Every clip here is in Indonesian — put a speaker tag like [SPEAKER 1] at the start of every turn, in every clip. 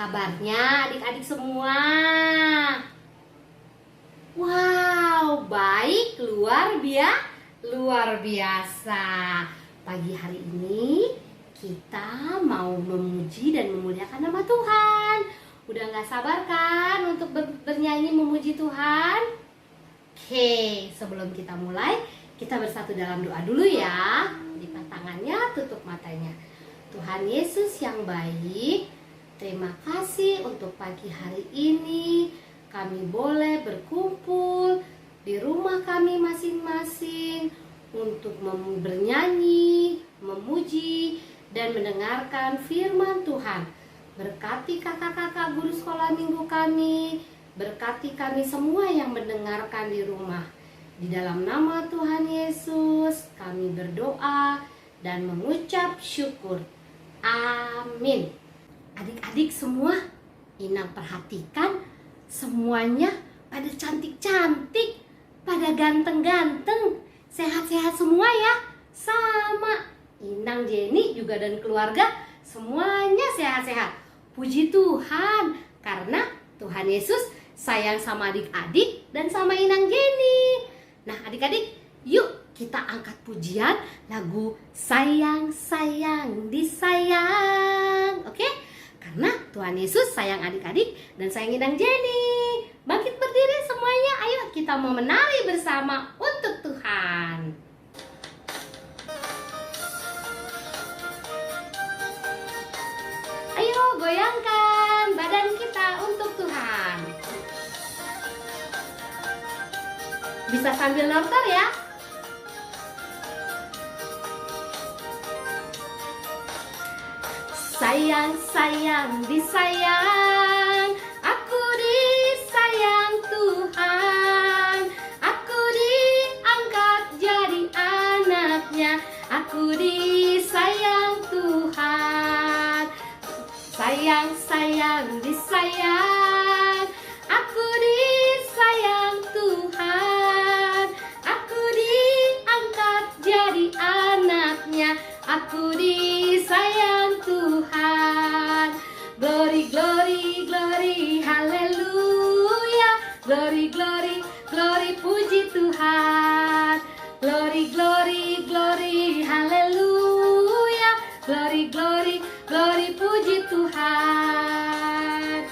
[SPEAKER 1] kabarnya adik-adik semua? Wow, baik, luar biasa. Pagi hari ini kita mau memuji dan memuliakan nama Tuhan. Udah gak sabar kan untuk bernyanyi memuji Tuhan? Oke, sebelum kita mulai, kita bersatu dalam doa dulu ya. Lipat tangannya, tutup matanya. Tuhan Yesus yang baik, terima kasih untuk pagi hari ini. Kami boleh berkumpul di rumah kami masing-masing untuk bernyanyi, memuji, dan mendengarkan firman Tuhan. Berkati kakak-kakak guru sekolah minggu kami, berkati kami semua yang mendengarkan di rumah. Di dalam nama Tuhan Yesus kami berdoa dan mengucap syukur. Amin. Adik-adik semua, Inang perhatikan semuanya pada cantik-cantik, pada ganteng-ganteng, sehat-sehat semua ya. Sama Inang, Jenny juga dan keluarga semuanya sehat-sehat. Puji Tuhan, karena Tuhan Yesus sayang sama adik-adik dan sama Inang Jenny. Nah adik-adik, yuk kita angkat pujian lagu Sayang Sayang Disayang. Oke? Karena Tuhan Yesus sayang adik-adik dan sayang Inang Jenny. Bangkit berdiri semuanya, ayo kita mau menari bersama untuk Tuhan. Ayo goyangkan badan kita untuk Tuhan. Bisa sambil nonton ya. Sayang, sayang, disayang, aku disayang Tuhan. Aku diangkat jadi anaknya, aku disayang Tuhan. Sayang, sayang, disayang, aku disayang Tuhan. Aku diangkat jadi anaknya, aku disayang Tuhan. Glory, glory, glory, haleluya. Glory, glory, glory, puji Tuhan. Glory, glory, glory, haleluya. Glory, glory, glory, puji Tuhan.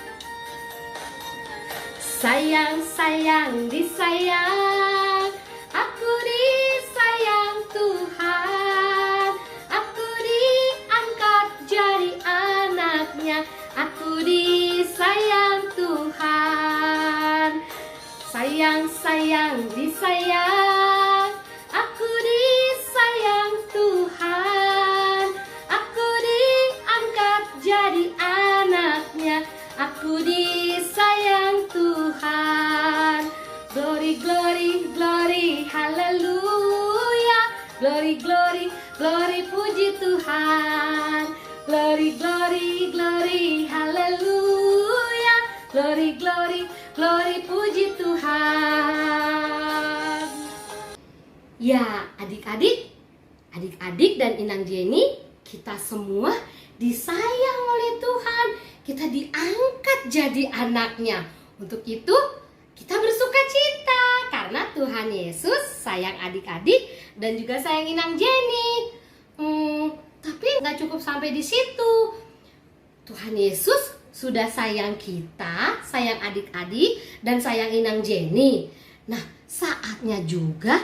[SPEAKER 1] Sayang, sayang, disayang, aku disayang Tuhan. Aku diangkat jadi anaknya, aku disayang Tuhan. Sayang, sayang, disayang, aku disayang Tuhan. Aku diangkat jadi anaknya, aku disayang Tuhan. Glory, glory, glory, haleluya. Glory, glory, glory, puji Tuhan. Glory, glory, glory, haleluya. Glory, glory, glory, puji Tuhan. Ya, adik-adik dan Inang Jenny, kita semua disayang oleh Tuhan. Kita diangkat jadi anaknya. Untuk itu kita bersuka cita karena Tuhan Yesus sayang adik-adik dan juga sayang Inang Jenny. Tapi nggak cukup sampai di situ. Tuhan Yesus sudah sayang kita, sayang adik-adik dan sayang Inang Jenny. Nah, saatnya juga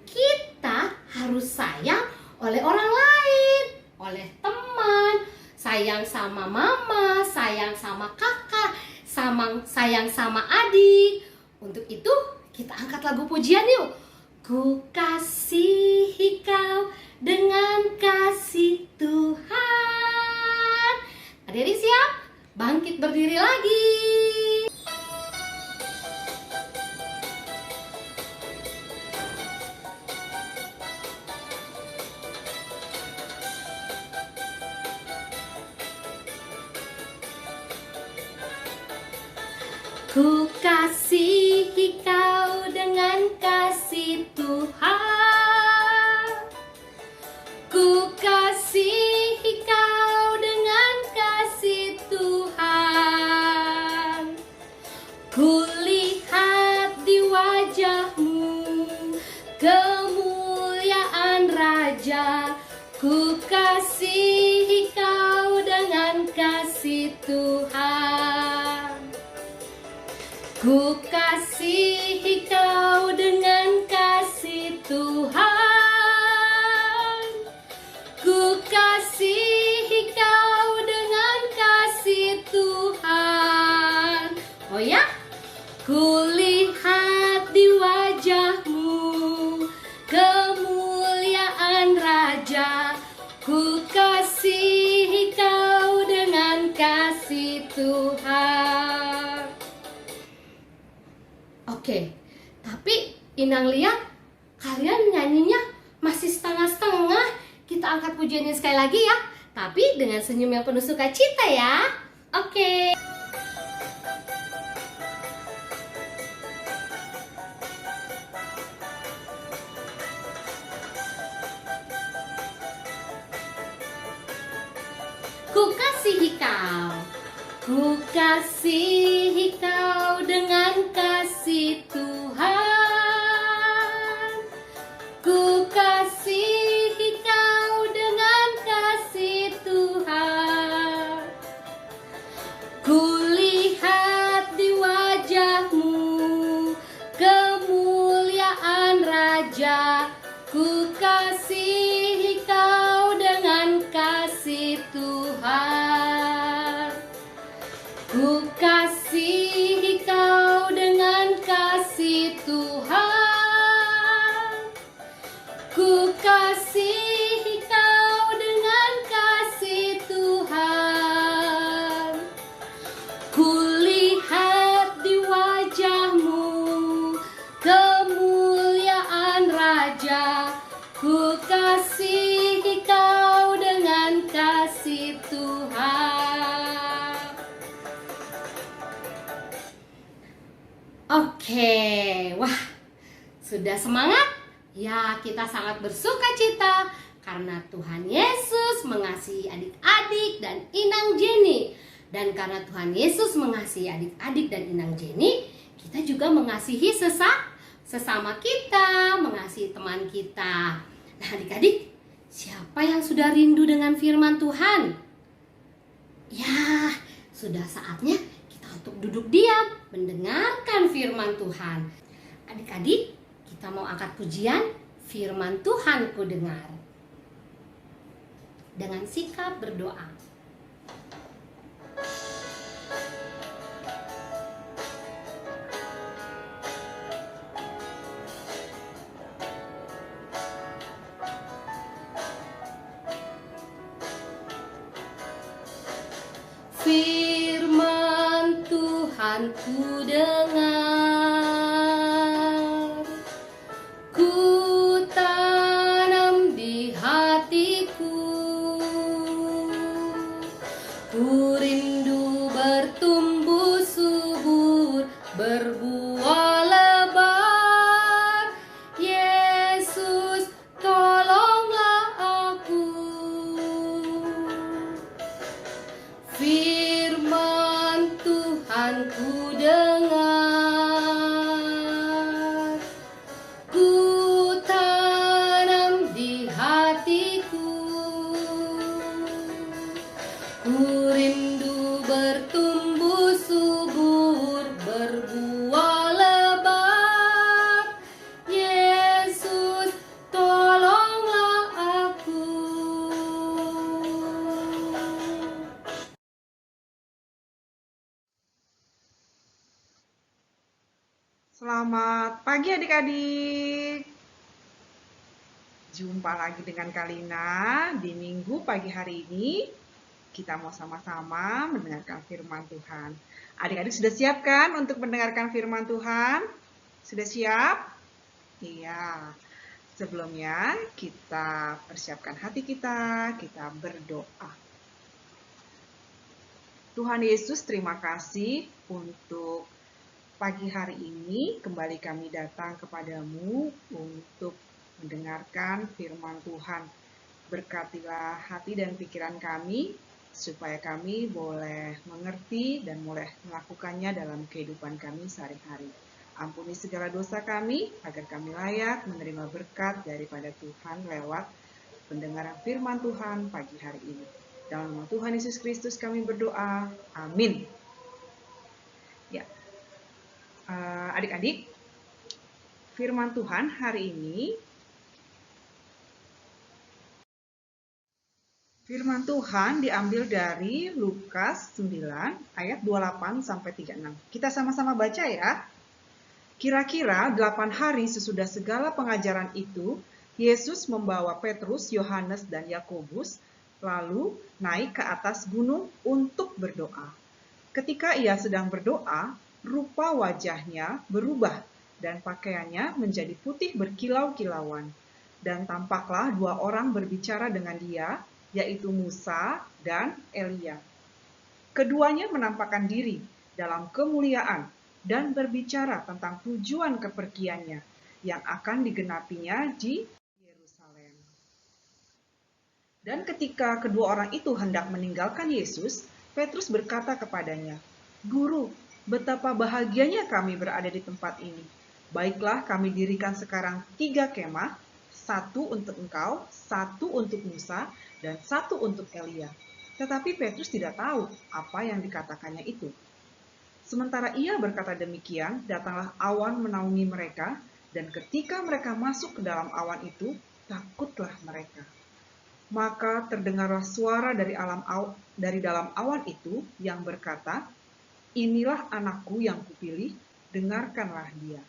[SPEAKER 1] kita harus sayang oleh orang lain, oleh teman, sayang sama mama, sayang sama kakak, sayang sama adik. Untuk itu kita angkat lagu pujian yuk. Ku kasihi kau dengan kasih Tuhan. Adik-adik siap? Bangkit berdiri lagi. Ku kasihi kau dengan kasih Tuhan. Ku kasihi kau dengan kasih Tuhan. kasih Tuhan. Ku kasihi kau dengan kasih Tuhan. Ku kasihi kau dengan kasih Tuhan. Oh ya? Kulihat di wajahmu kemuliaan Raja. Ku kasihi kau dengan kasih Tuhan. Oke, tapi Inang lihat kalian nyanyinya masih setengah-setengah. Kita angkat pujiannya sekali lagi ya, tapi dengan senyum yang penuh sukacita ya. Oke. Ku kasihi kau, ku kasihi kau dengan kasih Tuhan. Ku kasihi kau dengan kasih Tuhan. Kulihat di wajahmu kemuliaan Raja. Ku kasihi kau dengan kasih Tuhan. Ku kasihi kau dengan kasih Tuhan. Ku kasihi kau dengan kasih Tuhan. Kulihat di wajahmu kemuliaan Raja. Ku kasihi kau dengan kasih Tuhan. Oke, wah, sudah semangat? Ya, kita sangat bersuka cita karena Tuhan Yesus mengasihi adik-adik dan Inang Jenny. Dan karena Tuhan Yesus mengasihi adik-adik dan Inang Jenny, kita juga mengasihi sesama kita, mengasihi teman kita. Nah, adik-adik, siapa yang sudah rindu dengan firman Tuhan? Ya, sudah saatnya kita untuk duduk diam, mendengarkan firman Tuhan. Adik-adik, kita mau angkat pujian firman Tuhan ku dengar. Dengan sikap berdoa. Firman Tuhan ku dengar, ku tanam di hatiku, ku rindu bertumbuh subur, berbuah lebat. Yesus, tolonglah aku. Firman Tuhan ku dengar, ku tanam di hatiku, ku rindu bertumbuh subur, berbuah lebat. Yesus, tolonglah aku.
[SPEAKER 2] Selamat pagi adik-adik. Jumpa lagi dengan Kalina di minggu pagi hari ini. Kita mau sama-sama mendengarkan firman Tuhan. Adik-adik sudah siap kan untuk mendengarkan firman Tuhan? Sudah siap? Iya. Sebelumnya kita persiapkan hati kita berdoa. Tuhan Yesus, terima kasih untuk pagi hari ini kembali kami datang kepadamu untuk mendengarkan firman Tuhan. Berkatilah hati dan pikiran kami supaya kami boleh mengerti dan boleh melakukannya dalam kehidupan kami sehari-hari. Ampuni segala dosa kami agar kami layak menerima berkat daripada Tuhan lewat pendengaran firman Tuhan pagi hari ini. Dalam nama Tuhan Yesus Kristus kami berdoa. Amin. Ya, adik-adik, firman Tuhan hari ini, firman Tuhan diambil dari Lukas 9 ayat 28 sampai 36. Kita sama-sama baca ya. Kira-kira 8 hari sesudah segala pengajaran itu, Yesus membawa Petrus, Yohanes, dan Yakobus lalu naik ke atas gunung untuk berdoa. Ketika ia sedang berdoa, rupa wajahnya berubah dan pakaiannya menjadi putih berkilau-kilauan. Dan tampaklah 2 orang berbicara dengan dia, yaitu Musa dan Elia. Keduanya menampakkan diri dalam kemuliaan dan berbicara tentang tujuan kepergiannya yang akan digenapinya di Yerusalem. Dan ketika kedua orang itu hendak meninggalkan Yesus, Petrus berkata kepadanya, "Guru, betapa bahagianya kami berada di tempat ini. Baiklah kami dirikan sekarang 3 kemah, 1 untuk engkau, 1 untuk Musa, dan 1 untuk Elia." Tetapi Petrus tidak tahu apa yang dikatakannya itu. Sementara ia berkata demikian, datanglah awan menaungi mereka, dan ketika mereka masuk ke dalam awan itu, takutlah mereka. Maka terdengarlah suara dari dalam awan itu yang berkata, "Inilah anakku yang kupilih, dengarkanlah dia."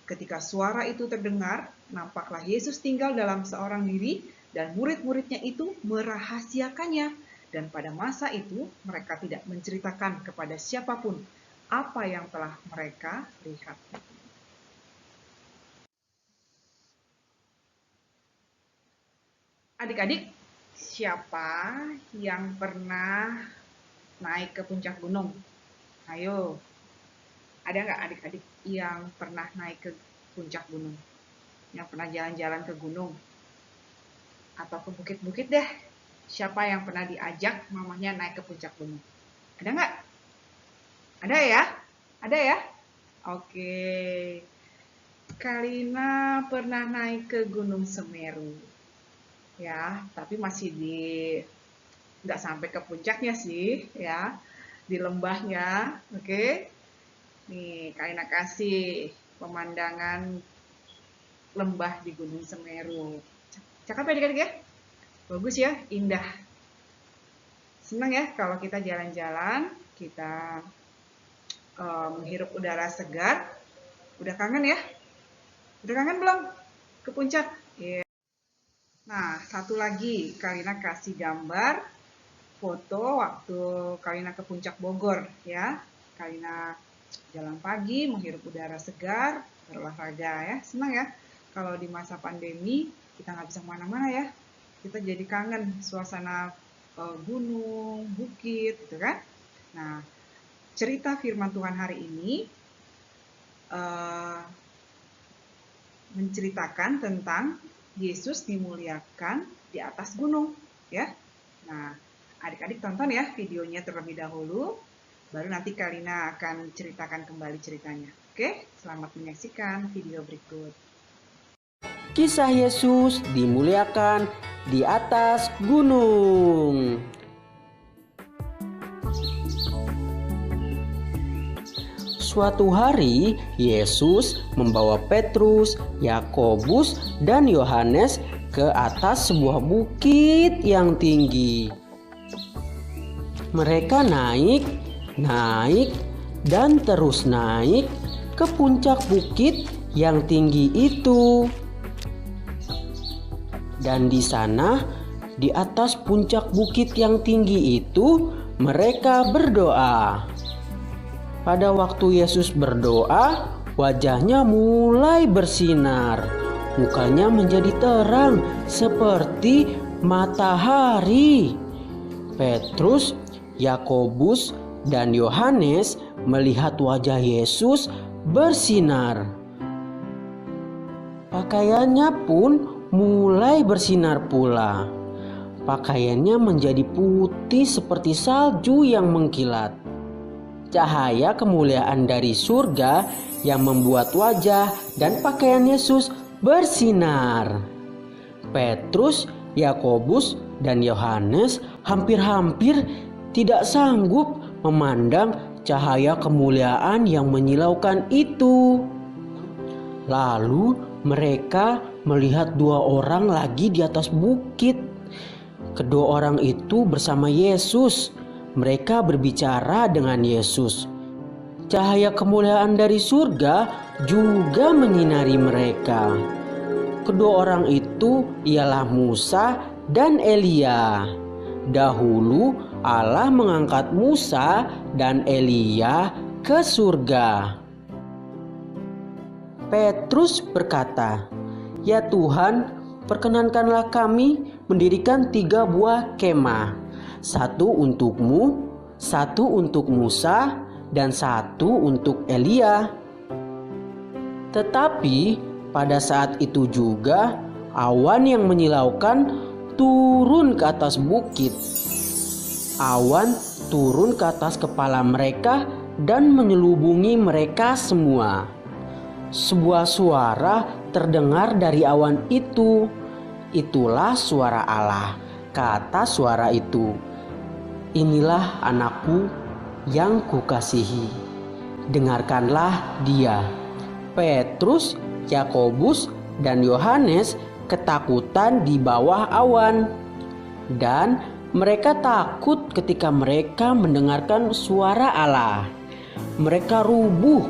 [SPEAKER 2] Ketika suara itu terdengar, nampaklah Yesus tinggal dalam seorang diri, dan murid-muridnya itu merahasiakannya. Dan pada masa itu, mereka tidak menceritakan kepada siapapun apa yang telah mereka lihat. Adik-adik, siapa yang pernah naik ke puncak gunung? Ayo, ada nggak adik-adik yang pernah naik ke puncak gunung? Yang pernah jalan-jalan ke gunung? Atau ke bukit-bukit deh? Siapa yang pernah diajak mamanya naik ke puncak gunung? Ada nggak? Ada ya? Ada ya? Oke. Kalina pernah naik ke Gunung Semeru. Ya, tapi masih nggak sampai ke puncaknya sih, ya, di lembahnya, oke. Nih, Kalina kasih pemandangan lembah di Gunung Semeru. Cakep ya adik-adik ya? Bagus ya, indah. Senang ya kalau kita jalan-jalan, kita menghirup udara segar. Udah kangen ya? Udah kangen belum ke puncak? Yeah. Nah, satu lagi, Kalina kasih gambar foto waktu Kalina ke puncak Bogor ya. Kalina jalan pagi, menghirup udara segar, berolahraga ya. Senang ya kalau di masa pandemi kita nggak bisa kemana-mana ya. Kita jadi kangen suasana gunung, bukit gitu kan. Nah, cerita firman Tuhan hari ini menceritakan tentang Yesus dimuliakan di atas gunung, ya. Nah, adik-adik tonton ya videonya terlebih dahulu, baru nanti Kalina akan ceritakan kembali ceritanya. Oke, selamat menyaksikan video berikut.
[SPEAKER 3] Kisah Yesus dimuliakan di atas gunung. Suatu hari, Yesus membawa Petrus, Yakobus, dan Yohanes ke atas sebuah bukit yang tinggi. Mereka naik, dan terus naik ke puncak bukit yang tinggi itu. Dan di sana, di atas puncak bukit yang tinggi itu, mereka berdoa. Pada waktu Yesus berdoa, wajahnya mulai bersinar. Mukanya menjadi terang seperti matahari. Petrus, Yakobus, dan Yohanes melihat wajah Yesus bersinar. Pakaiannya pun mulai bersinar pula. Pakaiannya menjadi putih seperti salju yang mengkilat. Cahaya kemuliaan dari surga yang membuat wajah dan pakaian Yesus bersinar. Petrus, Yakobus, dan Yohanes hampir-hampir tidak sanggup memandang cahaya kemuliaan yang menyilaukan itu. Lalu mereka melihat dua orang lagi di atas bukit. Kedua orang itu bersama Yesus. Mereka berbicara dengan Yesus. Cahaya kemuliaan dari surga juga menyinari mereka. Kedua orang itu ialah Musa dan Elia. Dahulu Allah mengangkat Musa dan Elia ke surga. Petrus berkata, "Ya Tuhan, perkenankanlah kami mendirikan 3 buah kemah. 1 untukmu, 1 untuk Musa, dan 1 untuk Elia." Tetapi pada saat itu juga awan yang menyilaukan turun ke atas bukit. Awan turun ke atas kepala mereka dan menyelubungi mereka semua. Sebuah suara terdengar dari awan itu. "Itulah suara Allah," kata suara itu. "Inilah anakku yang kukasihi. Dengarkanlah dia." Petrus, Yakobus, dan Yohanes ketakutan di bawah awan. Dan mereka takut ketika mereka mendengarkan suara Allah. Mereka rubuh.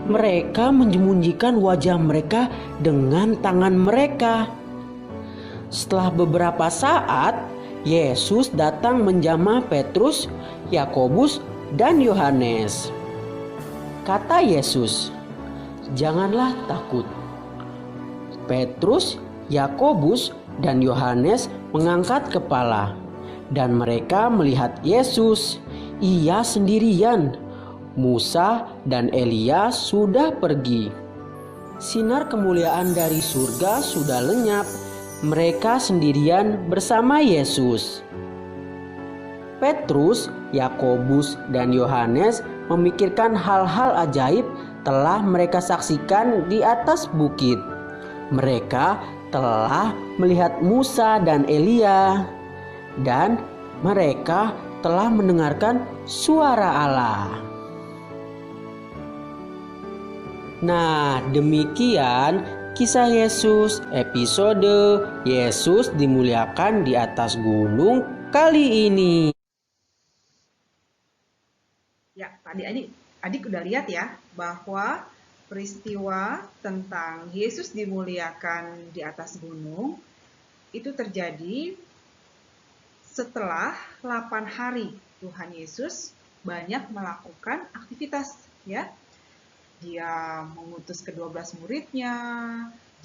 [SPEAKER 3] Mereka menyembunyikan wajah mereka dengan tangan mereka. Setelah beberapa saat, Yesus datang menjamah Petrus, Yakobus, dan Yohanes. Kata Yesus, "Janganlah takut." Petrus, Yakobus, dan Yohanes mengangkat kepala, dan mereka melihat Yesus. Ia sendirian. Musa dan Elia sudah pergi. Sinar kemuliaan dari surga sudah lenyap. Mereka sendirian bersama Yesus. Petrus, Yakobus, dan Yohanes memikirkan hal-hal ajaib telah mereka saksikan di atas bukit. Mereka telah melihat Musa dan Elia, dan mereka telah mendengarkan suara Allah. Nah, demikian kisah Yesus episode Yesus dimuliakan di atas gunung kali ini.
[SPEAKER 2] Ya, tadi adik udah lihat ya bahwa peristiwa tentang Yesus dimuliakan di atas gunung itu terjadi setelah 8 hari Tuhan Yesus banyak melakukan aktivitas ya. Dia mengutus ke-12 muridnya,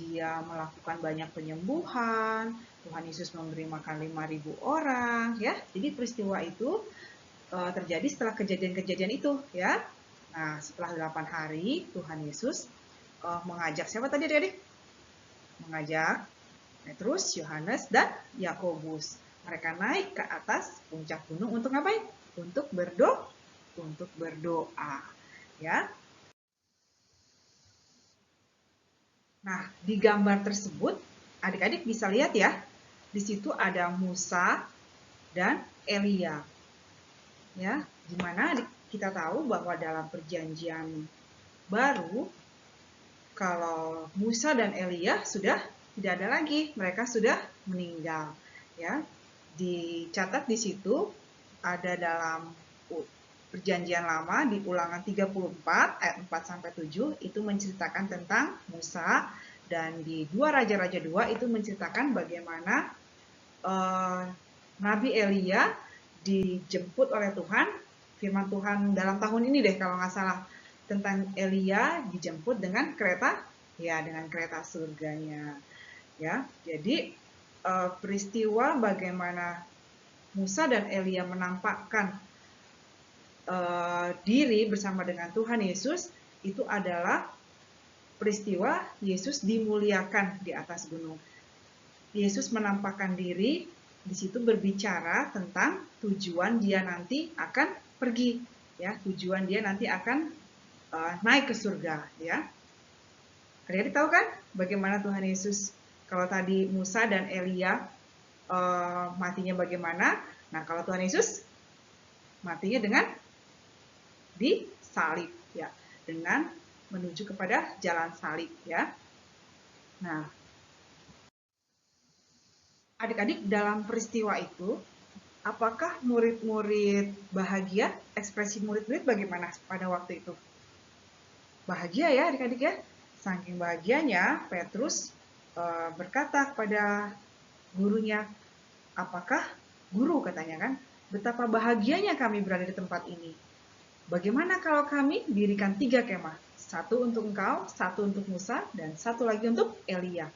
[SPEAKER 2] dia melakukan banyak penyembuhan, Tuhan Yesus memberi makan 5.000 orang ya. Jadi peristiwa itu terjadi setelah kejadian-kejadian itu ya. Nah, setelah 8 hari Tuhan Yesus mengajak siapa tadi adik-adik? Mengajak Petrus, Yohanes, dan Yakobus. Mereka naik ke atas puncak gunung untuk ngapain? Untuk berdoa. Ya. Nah, di gambar tersebut adik-adik bisa lihat ya. Di situ ada Musa dan Elia. Ya, di mana kita tahu bahwa dalam perjanjian baru kalau Musa dan Elia sudah tidak ada lagi, mereka sudah meninggal ya. Dicatat di situ ada dalam perjanjian lama di Ulangan 34 ayat 4 sampai 7 itu menceritakan tentang Musa, dan di 2 Raja-Raja 2 itu menceritakan bagaimana Nabi Elia dijemput oleh Tuhan. Firman Tuhan dalam tahun ini deh kalau nggak salah, tentang Elia dijemput dengan kereta, ya dengan kereta surganya. Ya, jadi peristiwa bagaimana Musa dan Elia menampakkan diri bersama dengan Tuhan Yesus itu adalah peristiwa Yesus dimuliakan di atas gunung. Yesus menampakkan diri di situ berbicara tentang tujuan dia nanti akan pergi, ya, tujuan dia nanti akan naik ke surga, ya. Adik-adik tahu kan bagaimana Tuhan Yesus, kalau tadi Musa dan Elia matinya bagaimana? Nah, kalau Tuhan Yesus matinya dengan disalib ya, dengan menuju kepada jalan salib ya. Nah, adik-adik dalam peristiwa itu, apakah murid-murid bahagia? Ekspresi murid-murid bagaimana pada waktu itu? Bahagia ya adik-adik ya. Saking bahagianya, Petrus berkata kepada gurunya, apakah guru katanya kan, betapa bahagianya kami berada di tempat ini. Bagaimana kalau kami dirikan 3 kemah? 1 untuk engkau, 1 untuk Musa, dan 1 lagi untuk Elia.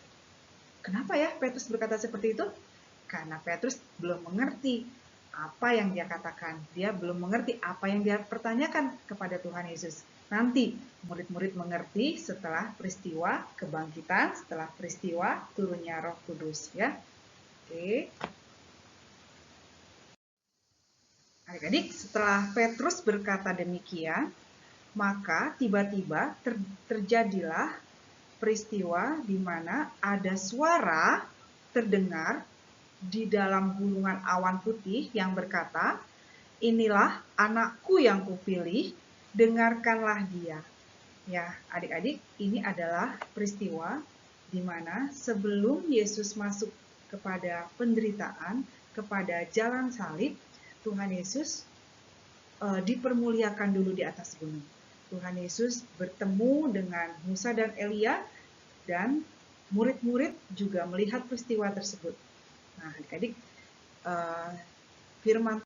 [SPEAKER 2] Kenapa ya Petrus berkata seperti itu? Karena Petrus belum mengerti apa yang dia katakan. Dia belum mengerti apa yang dia pertanyakan kepada Tuhan Yesus. Nanti murid-murid mengerti setelah peristiwa kebangkitan, setelah peristiwa turunnya Roh Kudus ya. Oke. Adik-adik, setelah Petrus berkata demikian, maka tiba-tiba terjadilah peristiwa di mana ada suara terdengar di dalam gulungan awan putih yang berkata, inilah anakku yang kupilih, dengarkanlah dia. Ya, adik-adik, ini adalah peristiwa di mana sebelum Yesus masuk kepada penderitaan, kepada jalan salib, Tuhan Yesus dipermuliakan dulu di atas gunung. Tuhan Yesus bertemu dengan Musa dan Elia, dan murid-murid juga melihat peristiwa tersebut. Nah, adik-adik, firman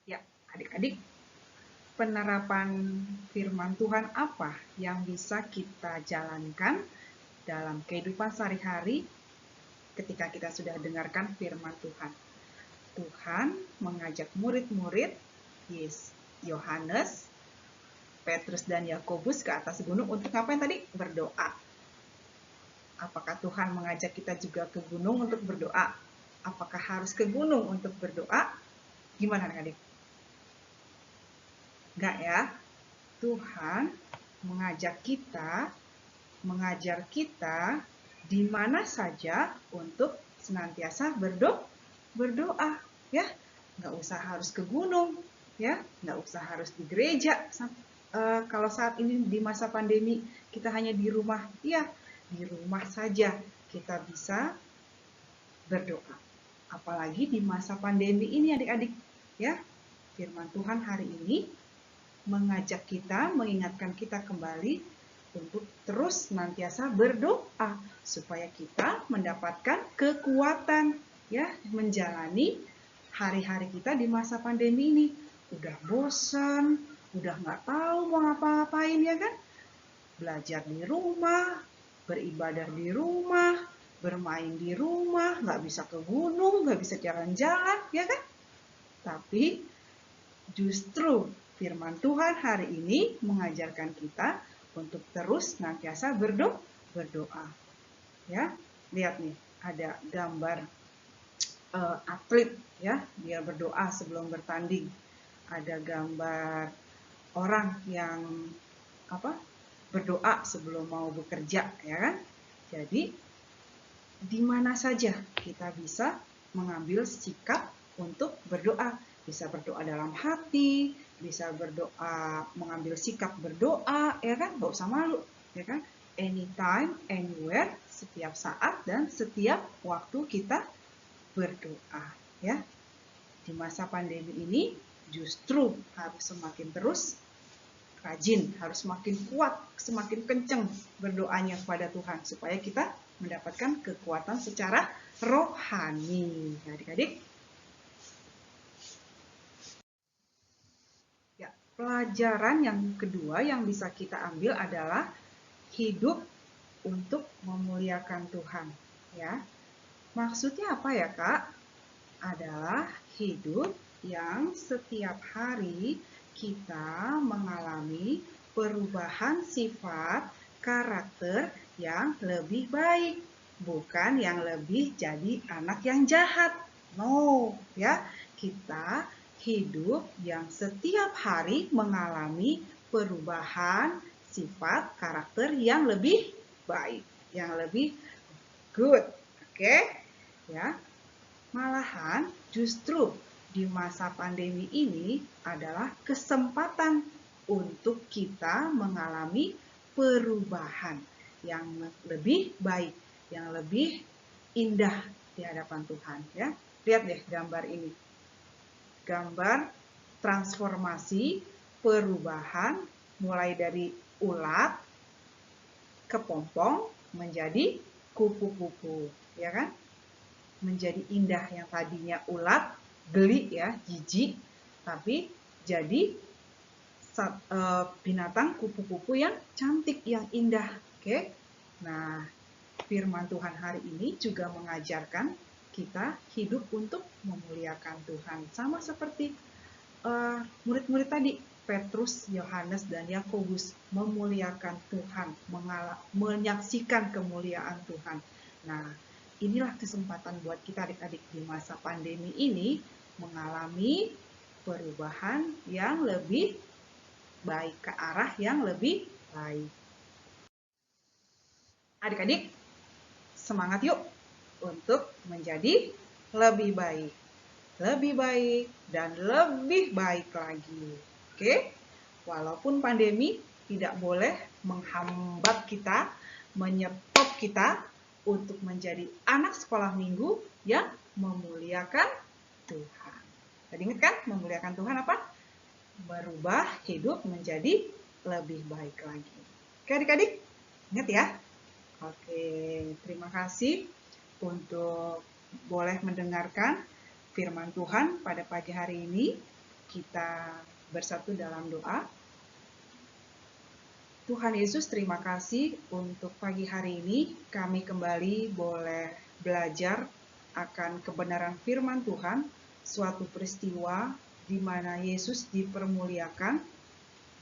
[SPEAKER 2] ya, adik-adik, penerapan firman Tuhan apa yang bisa kita jalankan dalam kehidupan sehari-hari ketika kita sudah dengarkan firman Tuhan? Tuhan mengajak murid-murid Yohanes, Petrus dan Yakobus ke atas gunung untuk ngapain tadi? Berdoa. Apakah Tuhan mengajak kita juga ke gunung untuk berdoa? Apakah harus ke gunung untuk berdoa? Gimana adik-adik? Enggak ya. Tuhan mengajak kita, mengajar kita di mana saja untuk senantiasa berdoa ya. Nggak usah harus ke gunung ya, nggak usah harus di gereja. Kalau saat ini di masa pandemi kita hanya di rumah, ya di rumah saja kita bisa berdoa. Apalagi di masa pandemi ini adik-adik ya. Firman Tuhan hari ini mengajak kita, mengingatkan kita kembali untuk terus senantiasa berdoa supaya kita mendapatkan kekuatan ya menjalani hari-hari kita di masa pandemi ini. Udah bosan, udah nggak tahu mau ngapa-ngapain ya kan? Belajar di rumah, beribadah di rumah, bermain di rumah, nggak bisa ke gunung, nggak bisa jalan-jalan ya kan? Tapi justru firman Tuhan hari ini mengajarkan kita untuk terus nantiasa berdoa. Ya, lihat nih, ada gambar atlet ya, dia berdoa sebelum bertanding. Ada gambar orang yang berdoa sebelum mau bekerja ya kan. Jadi di mana saja kita bisa mengambil sikap untuk berdoa. Bisa berdoa dalam hati, bisa berdoa, mengambil sikap berdoa ya kan, nggak usah malu ya kan. Anytime, anywhere, setiap saat dan setiap waktu kita berdoa ya. Di masa pandemi ini justru harus semakin terus rajin, harus semakin kuat, semakin kenceng berdoanya kepada Tuhan supaya kita mendapatkan kekuatan secara rohani. Adik-adik, ya, pelajaran yang kedua yang bisa kita ambil adalah hidup untuk memuliakan Tuhan. Ya, maksudnya apa ya Kak? Adalah hidup yang setiap hari kita mengalami perubahan sifat karakter yang lebih baik, bukan yang lebih jadi anak yang jahat. No, ya. Kita hidup yang setiap hari mengalami perubahan sifat karakter yang lebih baik, yang lebih good. Oke? Ya. Malahan justru di masa pandemi ini adalah kesempatan untuk kita mengalami perubahan yang lebih baik, yang lebih indah di hadapan Tuhan ya. Lihat deh gambar ini. Gambar transformasi perubahan mulai dari ulat, kepompong menjadi kupu-kupu, ya kan? Menjadi indah yang tadinya ulat, geli ya, jijik, tapi jadi binatang kupu-kupu yang cantik, yang indah. Oke. Nah, firman Tuhan hari ini juga mengajarkan kita hidup untuk memuliakan Tuhan. Sama seperti murid-murid tadi, Petrus, Yohanes, dan Yakobus memuliakan Tuhan, menyaksikan kemuliaan Tuhan. Nah, inilah kesempatan buat kita adik-adik di masa pandemi ini mengalami perubahan yang lebih baik, ke arah yang lebih baik. Adik-adik, semangat yuk untuk menjadi lebih baik. Lebih baik dan lebih baik lagi. Oke? Walaupun pandemi tidak boleh menghambat kita, menyetop kita untuk menjadi anak sekolah minggu yang memuliakan Tuhan. Tadi ingat kan? Memuliakan Tuhan apa? Berubah hidup menjadi lebih baik lagi. Oke adik-adik? Ingat ya? Oke, terima kasih untuk boleh mendengarkan firman Tuhan pada pagi hari ini. Kita bersatu dalam doa. Tuhan Yesus, terima kasih untuk pagi hari ini kami kembali boleh belajar akan kebenaran firman Tuhan, suatu peristiwa di mana Yesus dipermuliakan,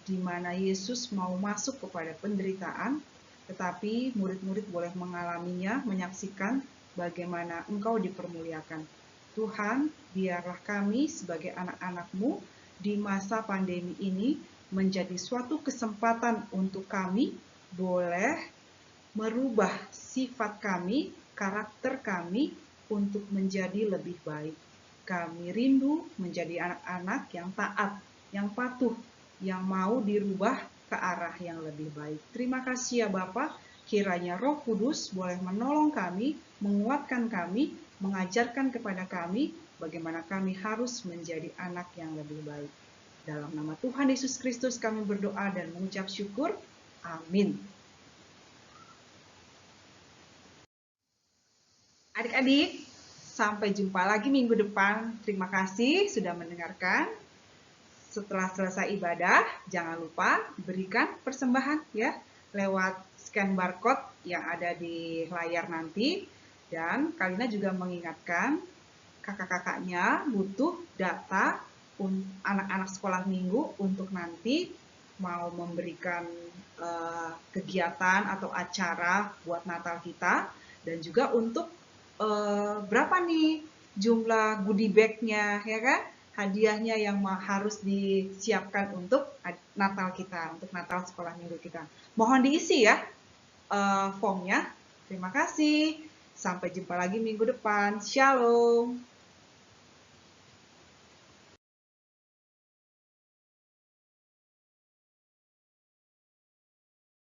[SPEAKER 2] di mana Yesus mau masuk kepada penderitaan, tetapi murid-murid boleh mengalaminya, menyaksikan bagaimana Engkau dipermuliakan. Tuhan, biarlah kami sebagai anak-anak-Mu di masa pandemi ini menjadi suatu kesempatan untuk kami boleh merubah sifat kami, karakter kami untuk menjadi lebih baik. Kami rindu menjadi anak-anak yang taat, yang patuh, yang mau dirubah ke arah yang lebih baik. Terima kasih ya Bapa, kiranya Roh Kudus boleh menolong kami, menguatkan kami, mengajarkan kepada kami bagaimana kami harus menjadi anak yang lebih baik. Dalam nama Tuhan Yesus Kristus kami berdoa dan mengucap syukur. Amin. Adik-adik, sampai jumpa lagi minggu depan. Terima kasih sudah mendengarkan. Setelah selesai ibadah, jangan lupa berikan persembahan ya lewat scan barcode yang ada di layar nanti. Dan Kalina juga mengingatkan kakak-kakaknya butuh data anak-anak sekolah minggu untuk nanti mau memberikan kegiatan atau acara buat Natal kita, dan juga untuk berapa nih jumlah goodie bag-nya ya kan, hadiahnya yang harus disiapkan untuk Natal kita, untuk Natal sekolah minggu kita. Mohon diisi ya formnya. Terima kasih. Sampai jumpa lagi minggu depan. Shalom.